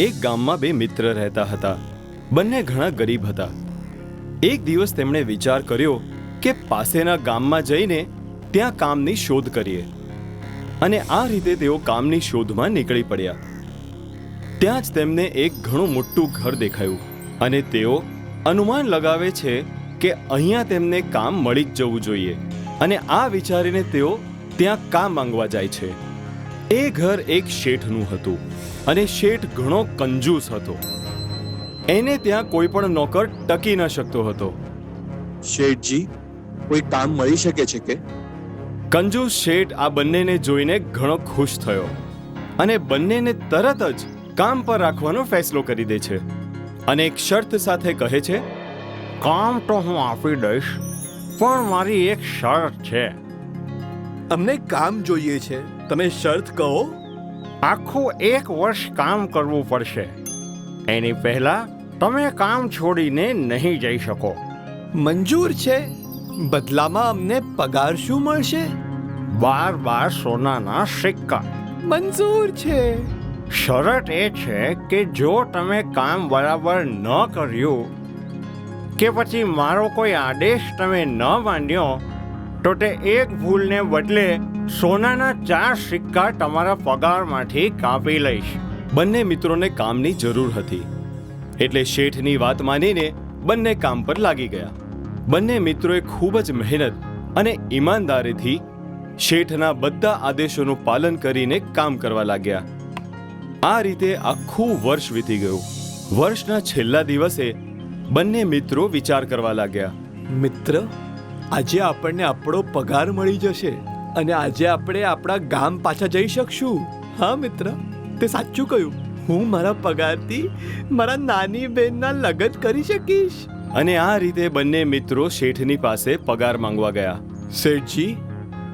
એક ગામમાં બે મિત્ર રહેતા હતા. બંને ઘણા ગરીબ હતા. એક દિવસ તેમણે વિચાર કર્યો કે પાસેના ગામમાં જઈને ત્યાં કામની શોધ કરીએ, અને આ રીતે તેઓ કામની શોધમાં નીકળી પડ્યા. ત્યાં જ તેમને એક ઘણું મોટું ઘર દેખાયું, અને તેઓ અનુમાન લગાવે છે કે અહીંયા તેમને કામ મળી જ જવું જોઈએ, અને આ વિચારીને તેઓ ત્યાં કામ માંગવા જાય છે. એ ઘર એક શેઠનું હતું, અને શેઠ ઘણો કંજૂસ હતો. એને ત્યાં કોઈ પણ નોકર ટકી ન શકતો હતો. શેઠજી, કોઈ કામ મળી શકે છે કે? કંજૂસ શેઠ આ બંનેને જોઈને ઘણો ખુશ થયો, અને બંનેને તરત જ કામ પર રાખવાનો ફેસલો કરી દે છે, અને એક શરત સાથે કહે છે, કામ તો હું આપી દઈશ, પણ મારી એક શરત છે. અમને કામ જોઈએ છે, તમે શરત કહો. આખું 1 વર્ષ કામ કરવું પડશે. એની પહેલા તમે કામ છોડીને નહીં જઈ શકો. મંજૂર છે. બદલામાં અમને પગાર શું મળશે? 12 સોનાના સિક્કા. મંજૂર છે. શરત એ છે કે જો તમે કામ બરાબર ન કર્યું કે પછી મારો કોઈ આદેશ તમે ન માન્યો તો તે એક ભૂલને બદલે સોનાના 4 સિક્કા તમારા પગારમાંથી કાપી લઈશ. બંને મિત્રોને કામની જરૂર હતી, એટલે શેઠની વાત માનીને બંને કામ પર લાગી ગયા. બંને મિત્રોએ ખૂબ જ મહેનત અને ઈમાનદારીથી શેઠના બધા આદેશોનું પાલન કરીને કામ કરવા લાગ્યા. આ રીતે આખું વર્ષ વીતી ગયું. વર્ષના છેલ્લા દિવસે બંને મિત્રો વિચાર કરવા લાગ્યા. મિત્ર, આજે આપણને આપણો પગાર મળી જશે, અને આજે આપણે આપણા ગામ પાછા જઈ શકશું. હા મિત્ર, તે સાચું કહ્યું. હું મારા પગારથી મારા નાની બહેનના લગ્ન કરી શકીશ. અને આ રીતે બંને મિત્રો શેઠની પાસે પગાર માંગવા ગયા. શેઠજી,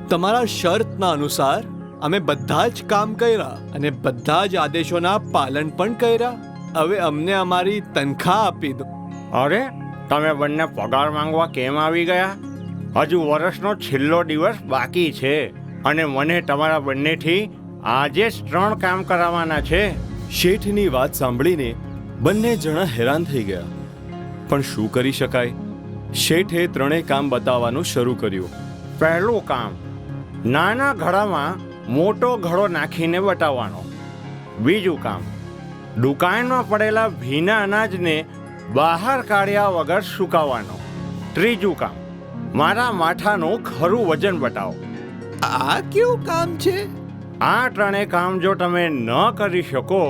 તમારા શરતના અનુસાર અમે બધા જ કામ કર્યા અને બધા જ આદેશોના પાલન પણ કર્યા. હવે અમને અમારી તનખા આપી દો. અરે, તમે બંને પગાર માંગવા કેમ આવી ગયા? હજુ વર્ષનો છેલ્લો દિવસ બાકી છે, અને મને તમારા બંનેથી આજે જ 3 કામ કરાવવાના છે. શેઠની વાત સાંભળીને બંને જણા હેરાન થઈ ગયા. પણ શું કરી શકાય? શેઠે 3 કામ બતાવવાનું શરૂ કર્યું. પહેલું કામ, નાના ઘડામાં મોટો ઘડો નાખીને બતાવવાનો. બીજું કામ, દુકાનમાં પડેલા ભીના અનાજને બહાર કાઢ્યા વગર સુકાવવાનો. ત્રીજું કામ, મારા માથાનું ખરું વજન બતાવો. આ કેવું કામ છે? આ 3 કામ જો તમે ન કરી શકો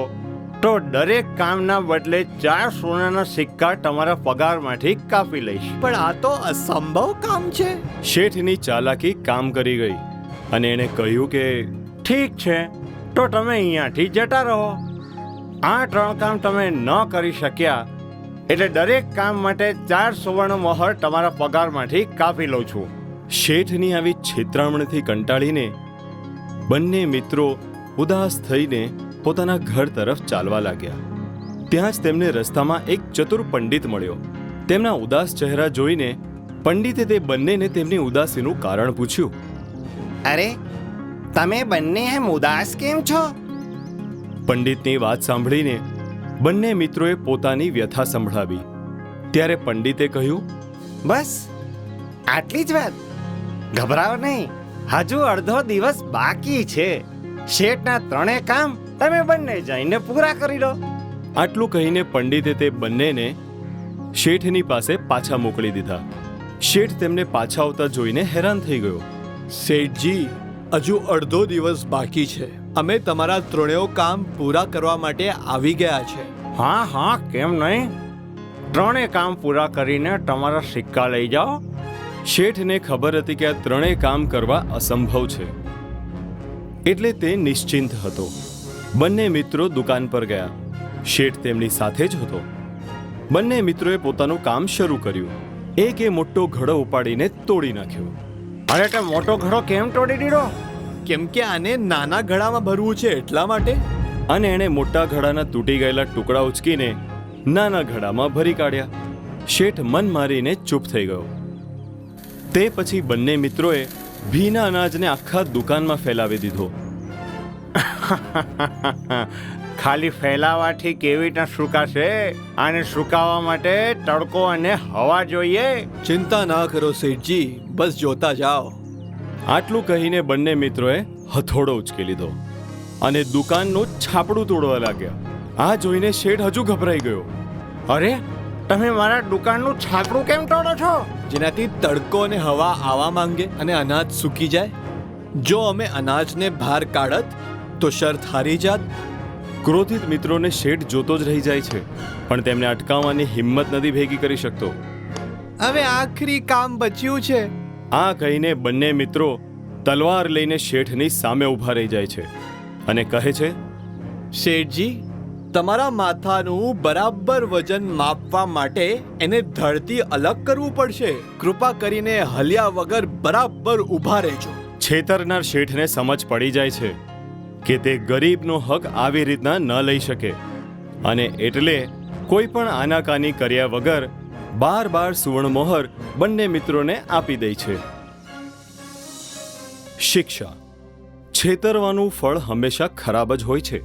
તો દરેક કામના બદલે 4 સોનાના સિક્કા તમારા પગારમાંથી કાપી લઈશ. પણ આ તો અસંભવ કામ છે. શેઠની ચાલાકી કામ કરી ગઈ, અને એણે કહ્યું કે ઠીક છે, તો તમે અહીંયાથી જતા રહો. આ 3 કામ તમે ન કરી શક્યા એટલે દરેક કામ માટે 4 સુવર્ણ મહોર તમારા પગારમાંથી કાપી લઉં છું. શેઠની આવી છેતરામણીથી કંટાળીને બંને મિત્રો ઉદાસ થઈને પોતાના ઘર તરફ ચાલવા લાગ્યા. ત્યાં જ તેમને રસ્તામાં એક ચતુર પંડિત મળ્યો. તેમના ઉદાસ ચહેરા જોઈને પંડિતે તે બંનેને તેમની ઉદાસીનું કારણ પૂછ્યું. અરે, તમે બંને એમ ઉદાસ કેમ છો? પંડિતની વાત સાંભળીને બંને મિત્રોએ પોતાની વ્યથા સંભળાવી. ત્યારે પંડિતે કહ્યું, બસ આટલી જ વાત. ગભરાઓ નહીં, હજુ અડધો દિવસ બાકી છે. શેઠના 3 કામ તમે બંને જઈને પૂરા કરી લો. આટલું કહીને પંડિતે તે બંનેને શેઠની પાસે પાછા મોકલી દીધા. શેઠ તેમને પાછા આવતા જોઈને હેરાન થઈ ગયો. શેઠજી, હજુ અડધો દિવસ બાકી છે. અમે તમારા 3 કામ પૂરા કરવા માટે આવી ગયા છે. હા હા, કેમ નહીં? 3 કામ પૂરા કરીને તમારા સિક્કા લઈ જાઓ. શેઠને ખબર હતી કે આ 3 કામ કરવા અસંભવ છે, એટલે તે નિશ્ચિંત હતો. બંને મિત્રો દુકાન પર ગયા. શેઠ તેમની સાથે જ હતો. બંને મિત્રોએ પોતાનું કામ શરૂ કર્યું. એકે મોટો ઘડો ઉપાડીને તોડી નાખ્યો. અરે, તે મોટો ઘડો કેમ તોડી દીધો? કેમ કે આને નાના ઘડામાં ભરવું છે એટલા માટે. અને એણે મોટા ઘડાના તૂટી ગયેલા ટુકડા ઉચકીને નાના ઘડામાં ભરી કાઢ્યા. શેઠ મન મારીને ચૂપ થઈ ગયો. તે પછી બંને મિત્રોએ ભીના અનાજને આખા દુકાનમાં ફેલાવી દીધો. ખાલી ફેલાવાથી કેવી રીતે સુકાશે? આને સુકાવવા માટે તડકો અને હવા જોઈએ. ચિંતા ના કરો શેઠજી, બસ જોતા જાઓ. આટલું કહીને બંને મિત્રોએ હથોડો ઉચકી લીધો અને દુકાનનું છાપડું તોડવા લાગ્યા. આ જોઈને શેઠ હજુ ગભરાઈ ગયો. અરે, તમે મારા દુકાનનું છાપરું કેમ તોડો છો? જેનાથી તડકો અને હવા આવવા માંગે અને અનાજ સૂકી જાય. જો અમે અનાજને બહાર કાઢત તો શરત હારી જાત. ક્રોધિત મિત્રોને શેઠ જોતો જ રહી જાય છે, પણ તેમને અટકાવવાની હિંમત નથી ભેગી કરી શકતો. હવે આખરી કામ બચ્યું છે. આ કહીને બંને મિત્રો તલવાર લઈને શેઠની સામે ઊભા રહી જાય છે અને કહે છે, શેઠજી, તમારા માથાનું બરાબર વજન માપવા માટે એને ધડથી અલગ કરવું પડશે. કૃપા કરીને હલ્યા વગર બરાબર ઊભા રહેજો. છેતરનાર શેઠને સમજ પડી જાય છે કે તે ગરીબનો હક આવી રીતના ન લઈ શકે અને એટલે કોઈ પણ આનાકાની કર્યા વગર બાર સુવર્ણમોહર બંને મિત્રોને આપી દે છે. શિક્ષા: છેતરવાનું ફળ હંમેશા ખરાબ જ હોય છે.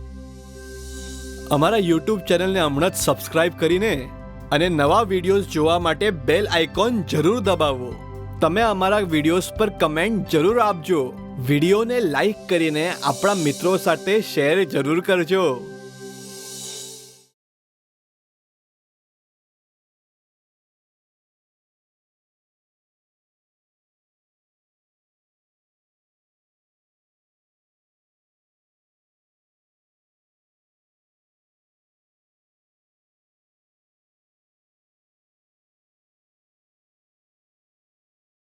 અમારા યુટ્યુબ ચેનલને હમણાં જ સબસ્ક્રાઇબ કરીને અને નવા વિડીયોઝ જોવા માટે બેલ આઇકોન જરૂર દબાવો. તમે અમારા વિડીયોઝ પર કમેન્ટ જરૂર આપજો. વિડીયોને લાઈક કરીને આપણા મિત્રો સાથે શેર જરૂર કરજો.